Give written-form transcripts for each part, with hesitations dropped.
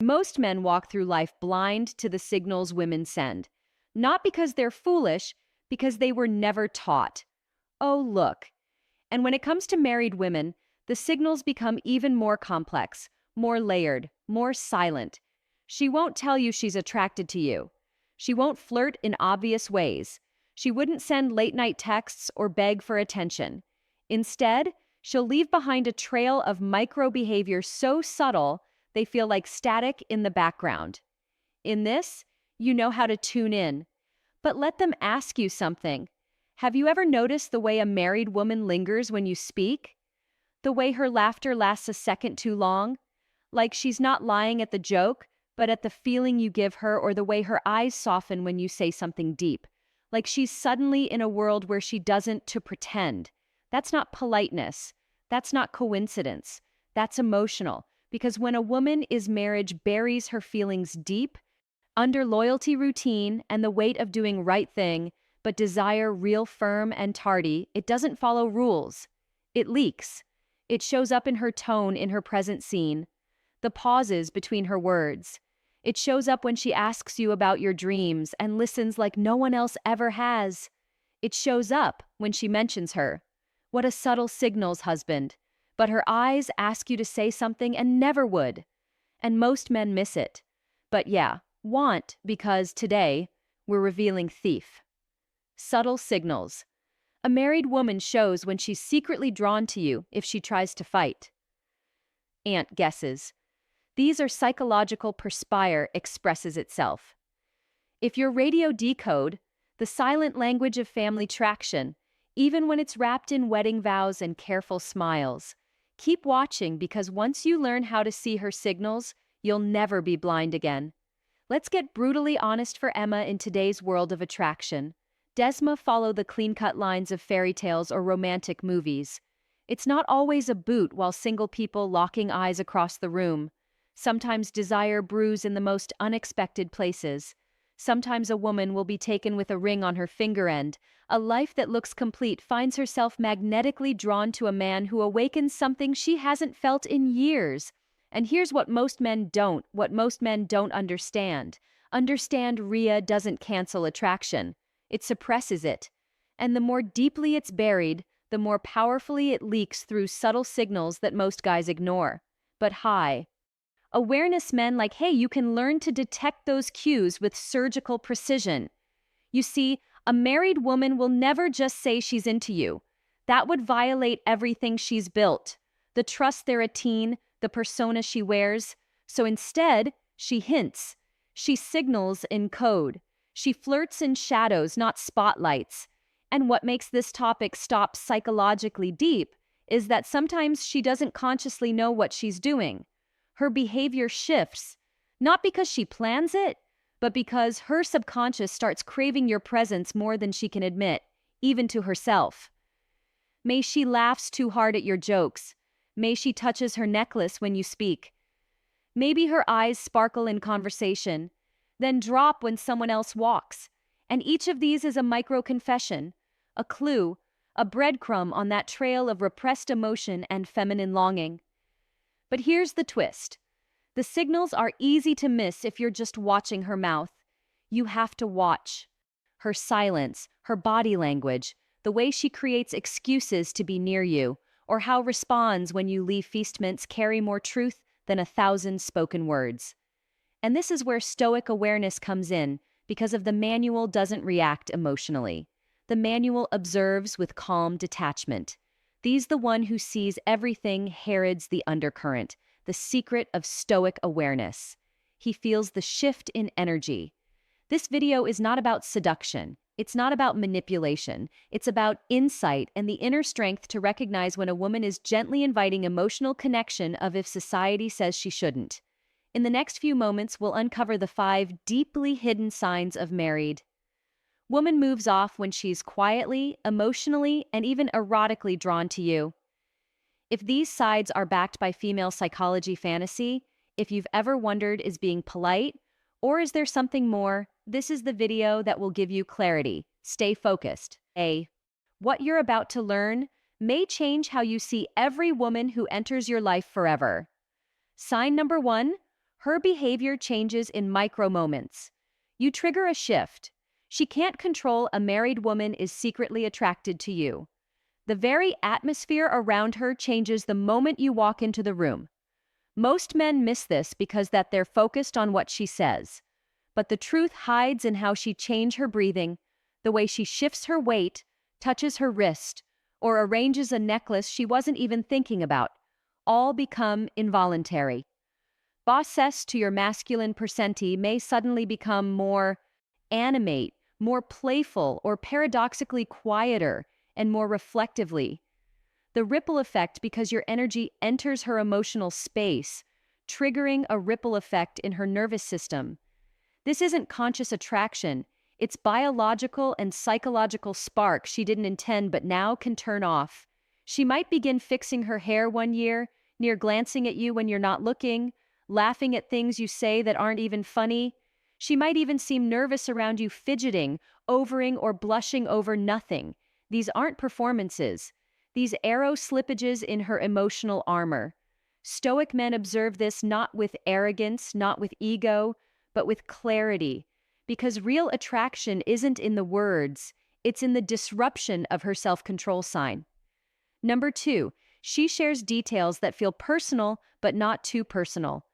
Most men walk through life blind to the signals women send. Not because they're foolish, because they were never taught. Oh, look. And when it comes to married women, the signals become even more complex, more layered, more silent. She won't tell you she's attracted to you. She won't flirt in obvious ways. She wouldn't send late-night texts or beg for attention. Instead, she'll leave behind a trail of micro-behavior so subtle they feel like static in the background. In this, you know how to tune in. But let them ask you something. Have you ever noticed the way a married woman lingers when you speak? The way her laughter lasts a second too long? Like she's not lying at the joke, but at the feeling you give her, or the way her eyes soften when you say something deep. Like she's suddenly in a world where she doesn't to pretend. That's not politeness. That's not coincidence. That's emotional. Because when a woman is marriage buries her feelings deep, under loyalty routine and the weight of doing right thing, but desire real firm and tardy, it doesn't follow rules. It leaks. It shows up in her tone in her present scene, the pauses between her words. It shows up when she asks you about your dreams and listens like no one else ever has. It shows up when she mentions her. What a subtle signals, husband. But her eyes ask you to say something and never would. And most men miss it. But yeah, want, because today, we're revealing thief. Subtle signals. A married woman shows when she's secretly drawn to you if she tries to fight. Ant guesses. These are psychological perspire expresses itself. If your radio decode, the silent language of family traction, even when it's wrapped in wedding vows and careful smiles, keep watching because once you learn how to see her signals, you'll never be blind again. Let's get brutally honest for Emma in today's world of attraction. Desma follow the clean-cut lines of fairy tales or romantic movies. It's not always a boot while single people locking eyes across the room. Sometimes desire brews in the most unexpected places. Sometimes a woman will be taken with a ring on her finger end. A life that looks complete finds herself magnetically drawn to a man who awakens something she hasn't felt in years. And here's what most men don't understand. Understand Rhea doesn't cancel attraction. It suppresses it. And the more deeply it's buried, the more powerfully it leaks through subtle signals that most guys ignore. But awareness men like, hey, you can learn to detect those cues with surgical precision. You see, a married woman will never just say she's into you. That would violate everything she's built. The trust they're a teen, the persona she wears. So instead, she hints. She signals in code. She flirts in shadows, not spotlights. And what makes this topic stop psychologically deep is that sometimes she doesn't consciously know what she's doing. Her behavior shifts, not because she plans it, but because her subconscious starts craving your presence more than she can admit, even to herself. May she laughs too hard at your jokes. May she touches her necklace when you speak. Maybe her eyes sparkle in conversation, then drop when someone else walks. And each of these is a micro-confession, a clue, a breadcrumb on that trail of repressed emotion and feminine longing. But here's the twist. The signals are easy to miss if you're just watching her mouth. You have to watch. Her silence, her body language, the way she creates excuses to be near you, or how responds when you leave feastments carry more truth than 1,000 spoken words. And this is where Stoic awareness comes in, because of the manual doesn't react emotionally. The manual observes with calm detachment. These the one who sees everything Herods the undercurrent, the secret of Stoic awareness. He feels the shift in energy. This video is not about seduction. It's not about manipulation. It's about insight and the inner strength to recognize when a woman is gently inviting emotional connection of if society says she shouldn't. In the next few moments, we'll uncover the 5 deeply hidden signs of married. Woman moves off when she's quietly, emotionally, and even erotically drawn to you. If these sides are backed by female psychology fantasy, if you've ever wondered is being polite, or is there something more, this is the video that will give you clarity. Stay focused. What you're about to learn may change how you see every woman who enters your life forever. Sign number 1, Her behavior changes in micro moments. You trigger a shift. She can't control a married woman is secretly attracted to you. The very atmosphere around her changes the moment you walk into the room. Most men miss this because that they're focused on what she says. But the truth hides in how she changes her breathing, the way she shifts her weight, touches her wrist, or arranges a necklace she wasn't even thinking about. All become involuntary. Bosses to your masculine percenti may suddenly become more animate, more playful, or paradoxically quieter and more reflectively. The ripple effect because your energy enters her emotional space, triggering a ripple effect in her nervous system. This isn't conscious attraction, it's biological and psychological spark she didn't intend but now can turn off. She might begin fixing her hair one year, near glancing at you when you're not looking, laughing at things you say that aren't even funny. She might even seem nervous around you fidgeting, overing, or blushing over nothing. These aren't performances. These arrow slippages in her emotional armor. Stoic men observe this not with arrogance, not with ego, but with clarity, because real attraction isn't in the words, it's in the disruption of her self-control sign. Number 2, she shares details that feel personal but not too personal.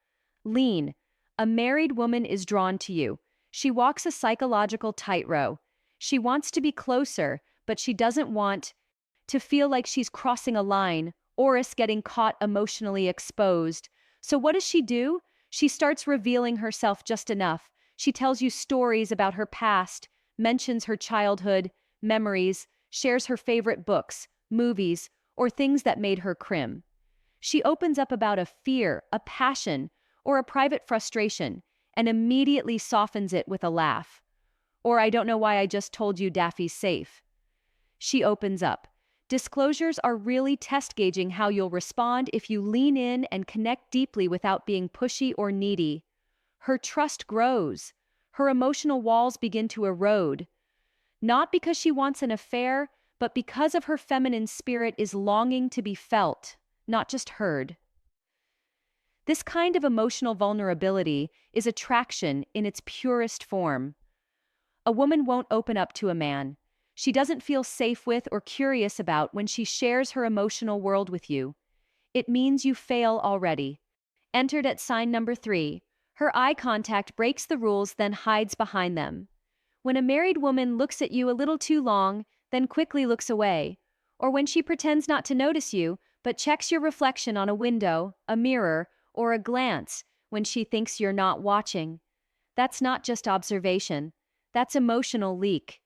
Lean. A married woman is drawn to you. She walks a psychological tightrope. She wants to be closer, but she doesn't want to feel like she's crossing a line or is getting caught emotionally exposed. So what does she do? She starts revealing herself just enough. She tells you stories about her past, mentions her childhood, memories, shares her favorite books, movies, or things that made her crim. She opens up about a fear, a passion, or a private frustration, and immediately softens it with a laugh. Or I don't know why I just told you Daffy's safe. She opens up. Disclosures are really test gauging how you'll respond if you lean in and connect deeply without being pushy or needy. Her trust grows. Her emotional walls begin to erode. Not because she wants an affair, but because of her feminine spirit is longing to be felt, not just heard. This kind of emotional vulnerability is attraction in its purest form. A woman won't open up to a man she doesn't feel safe with or curious about when she shares her emotional world with you. It means you fail already. Entered at sign number 3. Her eye contact breaks the rules, then hides behind them. When a married woman looks at you a little too long, then quickly looks away, or when she pretends not to notice you, but checks your reflection on a window, a mirror, or a glance when she thinks you're not watching. That's not just observation. That's emotional leak.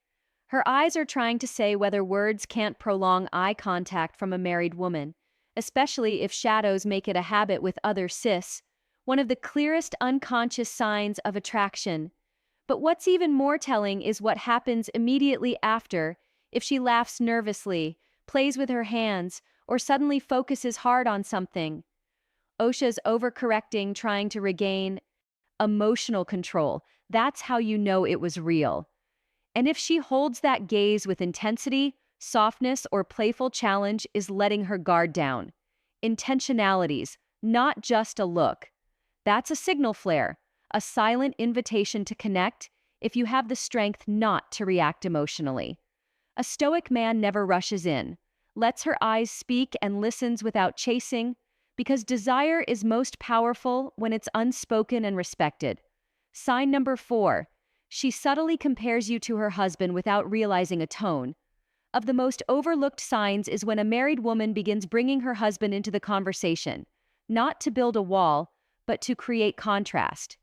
Her eyes are trying to say whether words can't prolong eye contact from a married woman, especially if shadows make it a habit with other cis, one of the clearest unconscious signs of attraction. But what's even more telling is what happens immediately after, if she laughs nervously, plays with her hands, or suddenly focuses hard on something. Osha's overcorrecting, trying to regain emotional control. That's how you know it was real. And if she holds that gaze with intensity, softness, or playful challenge is letting her guard down. Intentionalities, not just a look. That's a signal flare, a silent invitation to connect if you have the strength not to react emotionally. A stoic man never rushes in, lets her eyes speak and listens without chasing, because desire is most powerful when it's unspoken and respected. Sign number 4. She subtly compares you to her husband without realizing a tone. Of the most overlooked signs is when a married woman begins bringing her husband into the conversation, not to build a wall, but to create contrast.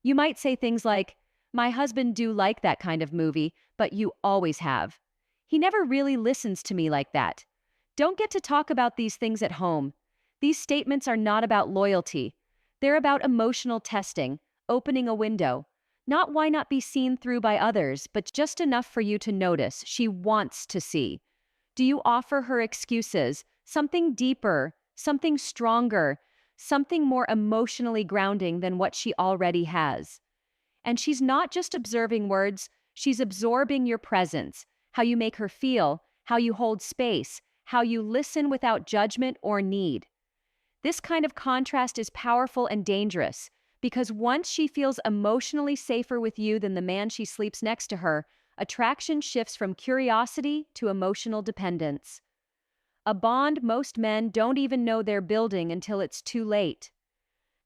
You might say things like, "My husband do like that kind of movie, but you always have. He never really listens to me like that. Don't get to talk about these things at home." These statements are not about loyalty. They're about emotional testing, opening a window. Not why not be seen through by others, but just enough for you to notice she wants to see. Do you offer her excuses, something deeper, something stronger, something more emotionally grounding than what she already has? And she's not just observing words, she's absorbing your presence, how you make her feel, how you hold space, how you listen without judgment or need. This kind of contrast is powerful and dangerous Because once she feels emotionally safer with you than the man she sleeps next to her, attraction shifts from curiosity to emotional dependence. A bond most men don't even know they're building until it's too late.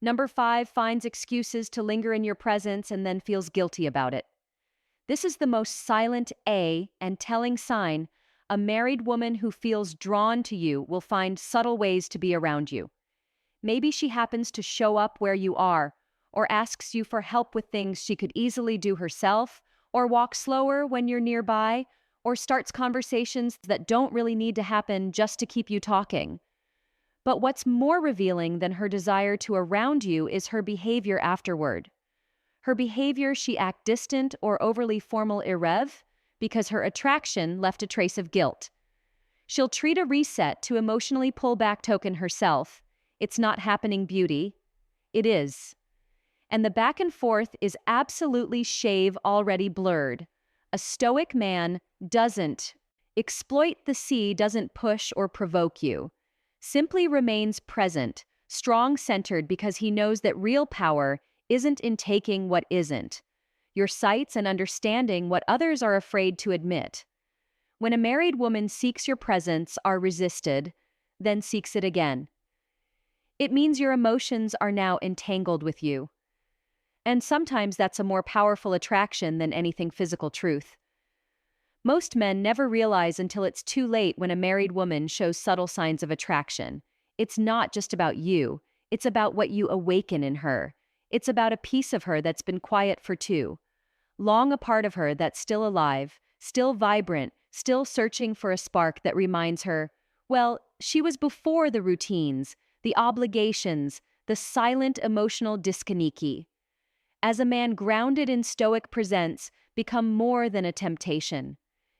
Number 5 finds excuses to linger in your presence and then feels guilty about it. This is the most silent and telling sign. A married woman who feels drawn to you will find subtle ways to be around you. Maybe she happens to show up where you are, or asks you for help with things she could easily do herself, or walk slower when you're nearby, or starts conversations that don't really need to happen just to keep you talking. But what's more revealing than her desire to around you is her behavior afterward. Her behavior, she act distant or overly formal because her attraction left a trace of guilt. She'll treat a reset to emotionally pull back token herself. It's not happening beauty. It is. And the back and forth is absolutely shave already blurred. A stoic man doesn't exploit the sea, doesn't push or provoke you. Simply remains present, strong-centered because he knows that real power isn't in taking what isn't. Your sights and understanding what others are afraid to admit. When a married woman seeks your presence, are resisted, then seeks it again. It means your emotions are now entangled with you. And sometimes that's a more powerful attraction than anything physical truth. Most men never realize until it's too late when a married woman shows subtle signs of attraction. It's not just about you, it's about what you awaken in her. It's about a piece of her that's been quiet for too long, a part of her that's still alive, still vibrant, still searching for a spark that reminds her, well, she was before the routines, the obligations, the silent emotional disconnect. As a man grounded in Stoic presents, become more than a temptation.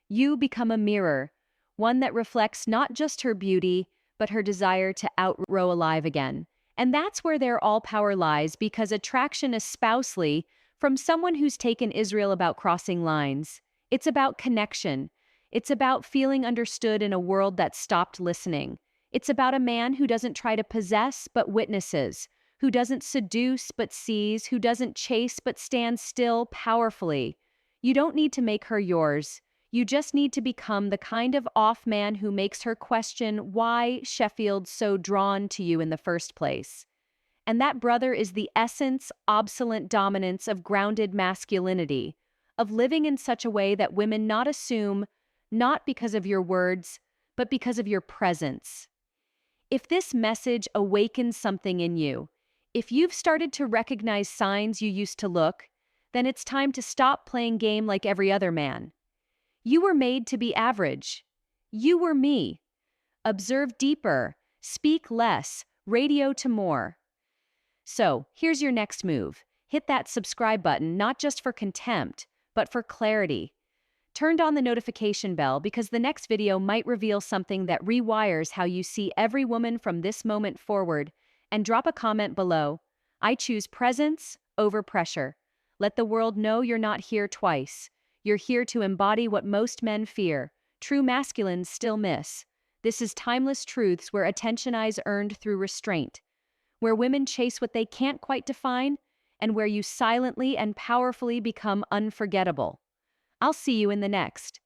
You become a mirror, one that reflects not just her beauty, but her desire to outgrow alive again. And that's where their all-power lies, because attraction is spousely from someone who's taken Israel about crossing lines. It's about connection. It's about feeling understood in a world that stopped listening. It's about a man who doesn't try to possess but witnesses, who doesn't seduce but sees, who doesn't chase but stands still powerfully. You don't need to make her yours. You just need to become the kind of off man who makes her question why Sheffield's so drawn to you in the first place. And that, brother, is the essence, obsolete dominance of grounded masculinity, of living in such a way that women not assume, not because of your words, but because of your presence. If this message awakens something in you, if you've started to recognize signs you used to look, then it's time to stop playing game like every other man. You were made to be average. You were me. Observe deeper, speak less, radio to more. So, here's your next move. Hit that subscribe button not just for contempt, but for clarity. Turn on the notification bell because the next video might reveal something that rewires how you see every woman from this moment forward. And drop a comment below. I choose presence over pressure. Let the world know you're not here twice. You're here to embody what most men fear. True masculines still miss. This is timeless truths where attention is earned through restraint, where women chase what they can't quite define, and where you silently and powerfully become unforgettable. I'll see you in the next.